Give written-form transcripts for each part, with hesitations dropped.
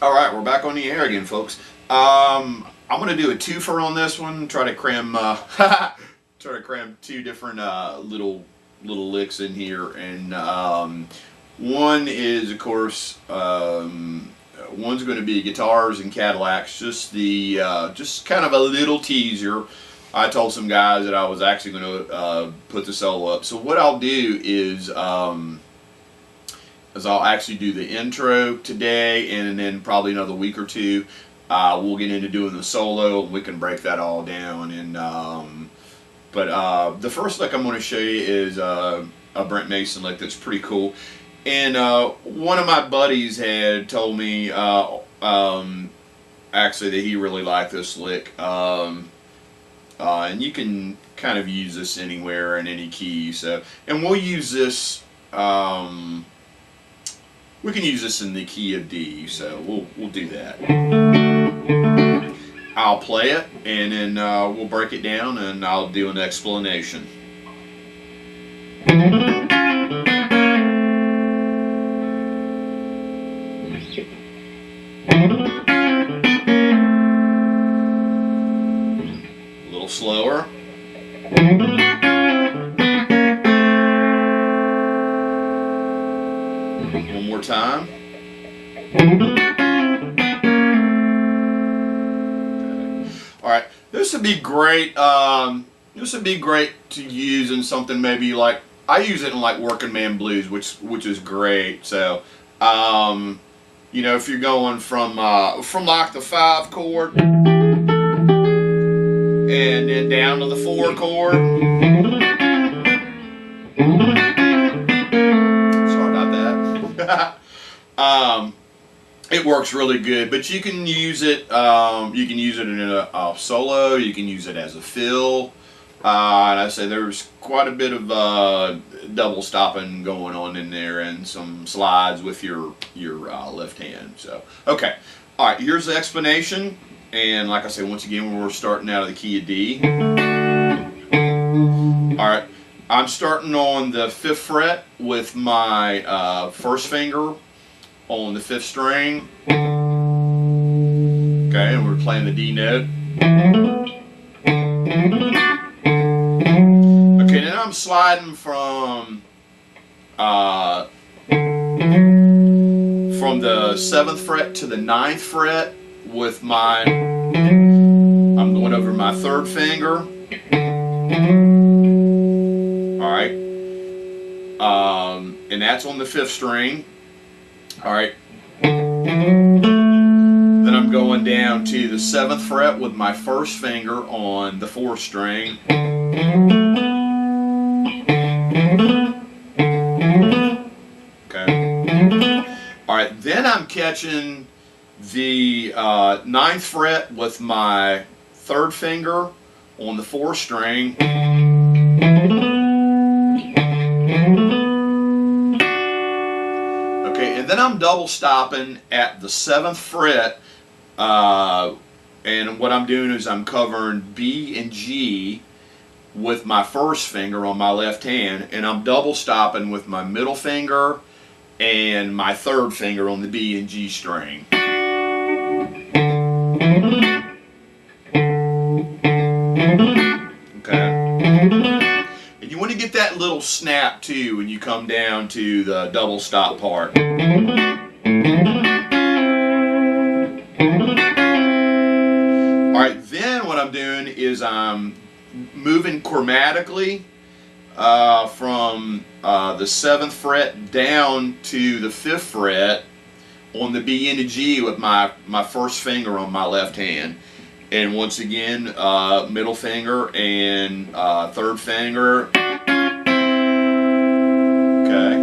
All right, we're back on the air again, folks. I'm gonna do a twofer on this one. Try to cram, try to cram two different little licks in here, and one is, of course, one's going to be guitars and Cadillacs. Just kind of a little teaser. I told some guys that I was actually going to put the solo up. So what I'll do is I'll actually do the intro today, and then probably another week or two, we'll get into doing the solo, and we can break that all down. And the first lick I'm going to show you is a Brent Mason lick that's pretty cool. And one of my buddies had told me actually that he really liked this lick. And you can kind of use this anywhere in any key. So, and we'll use this. We can use this in the key of D. So we'll do that. I'll play it, and then we'll break it down, and I'll do an explanation. A little slower. One more time. All right, this would be great. This would be great to use in something maybe like, I use it in like working man blues, which is great. So, you know, if you're going from like the 5 chord and then down to the 4 chord. Sorry about that. It works really good, but you can use it. You can use it in a solo. You can use it as a fill. And I say there's quite a bit of double stopping going on in there, and some slides with your left hand. So okay, all right. Here's the explanation. And like I say, once again, we're starting out of the key of D. All right, I'm starting on the 5th fret with my first finger on the 5th string. Okay, and we're playing the D note. Okay, then I'm sliding from the 7th fret to the 9th fret with my, I'm going over my 3rd finger. All right, and that's on the 5th string. All right, then I'm going down to the 7th fret with my 1st finger on the 4th string. Okay. All right, then I'm catching the 9th fret with my 3rd finger on the 4th string. Okay, and then I'm double stopping at the 7th fret, and what I'm doing is I'm covering B and G with my 1st finger on my left hand, and I'm double stopping with my middle finger and my 3rd finger on the B and G string. Okay. And you want to get that little snap too when you come down to the double stop part. Alright, then what I'm doing is I'm moving chromatically from the 7th fret down to the 5th fret on the B and the G with my 1st finger on my left hand. And once again, middle finger and 3rd finger. Okay.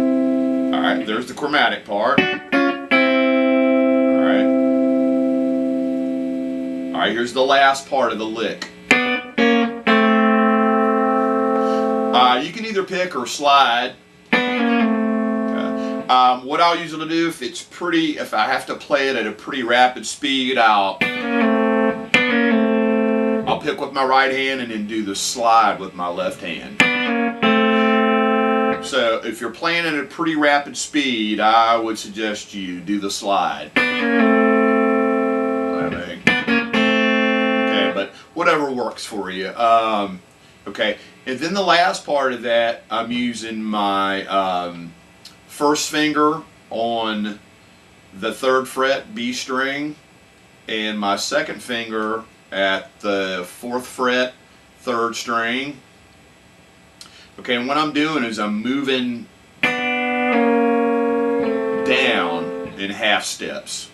Alright, there's the chromatic part. Alright. Alright, here's the last part of the lick. You can either pick or slide. Okay. What I'll usually do if I have to play it at a pretty rapid speed, I'll pick with my right hand and then do the slide with my left hand. So if you're playing at a pretty rapid speed, I would suggest you do the slide. I think. Okay, but whatever works for you. Okay, and then the last part of that, I'm using my first finger on the 3rd fret B string and my second finger at the 4th fret 3rd string. Okay, and what I'm doing is I'm moving down in half steps.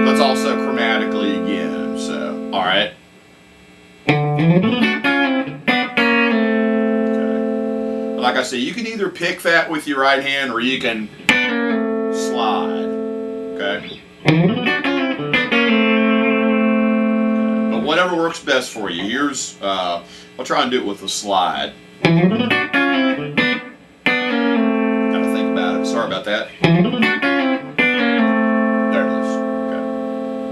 That's also chromatically again, so, alright. Okay. Like I said, you can either pick that with your right hand or you can slide, okay? But whatever works best for you. Here's, I'll try and do it with a slide. Gotta think about it. Sorry about that. There it is. Okay.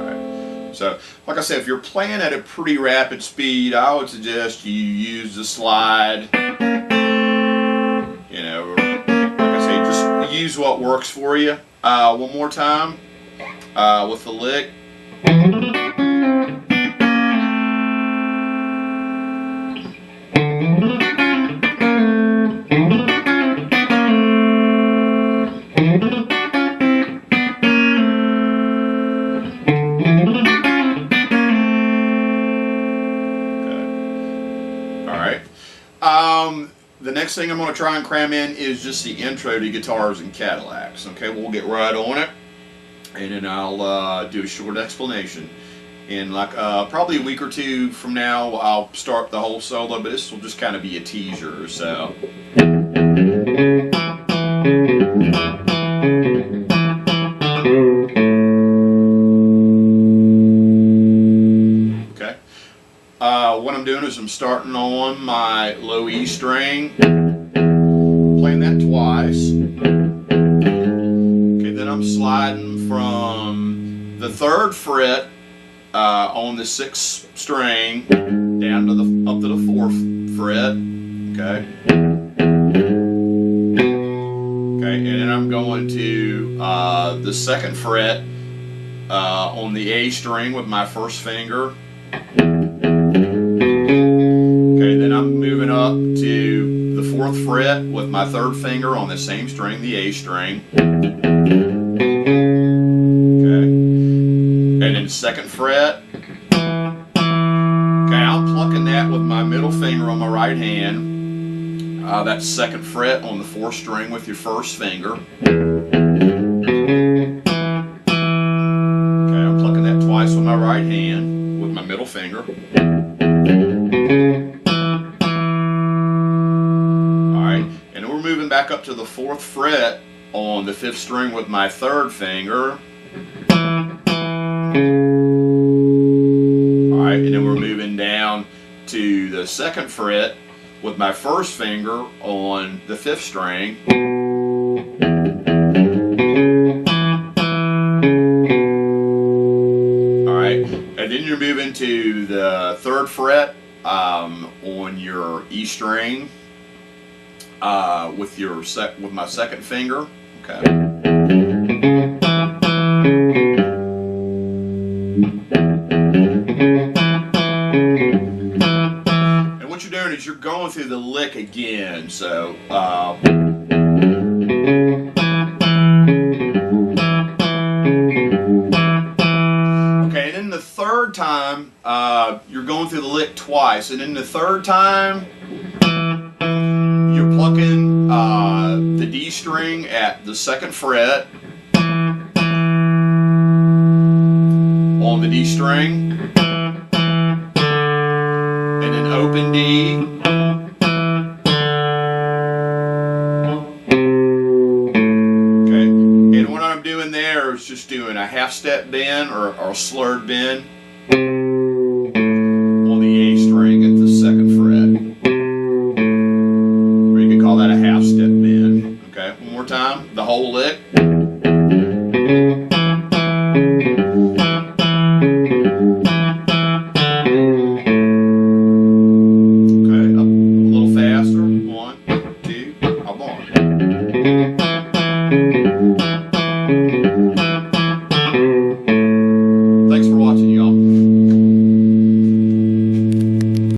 Alright. So, like I said, if you're playing at a pretty rapid speed, I would suggest you use the slide. You know, like I say, just use what works for you. One more time with the lick. The next thing I'm going to try and cram in is just the intro to Guitars and Cadillacs. Okay, we'll get right on it, and then I'll do a short explanation. And like probably a week or two from now, I'll start the whole solo, but this will just kind of be a teaser. So. What I'm doing is I'm starting on my low E string, playing that twice. Okay, then I'm sliding from the 3rd fret on the 6th string down to the up to the 4th fret. Okay. Okay, and then I'm going to the 2nd fret on the A string with my 1st finger. Okay, then I'm moving up to the 4th fret with my 3rd finger on the same string, the A string. Okay, and then 2nd fret. Okay, I'm plucking that with my middle finger on my right hand. That's 2nd fret on the 4th string with your 1st finger. Okay, I'm plucking that twice with my right hand with my middle finger. Moving back up to the 4th fret on the 5th string with my 3rd finger. Alright, and then we're moving down to the 2nd fret with my 1st finger on the 5th string. Alright, and then you're moving to the 3rd fret on your E string. With my 2nd finger, okay. And what you're doing is you're going through the lick again. So, okay. And then the 3rd time, you're going through the lick twice, and then the 3rd time. You're plucking the D string at the 2nd fret on the D string, and then open D, okay, and what I'm doing there is just doing a half step bend or a slurred bend on the A string at the 2nd fret. Call that a half step bend. Okay, one more time, the whole lick. Okay, up a little faster. 1, 2, up on.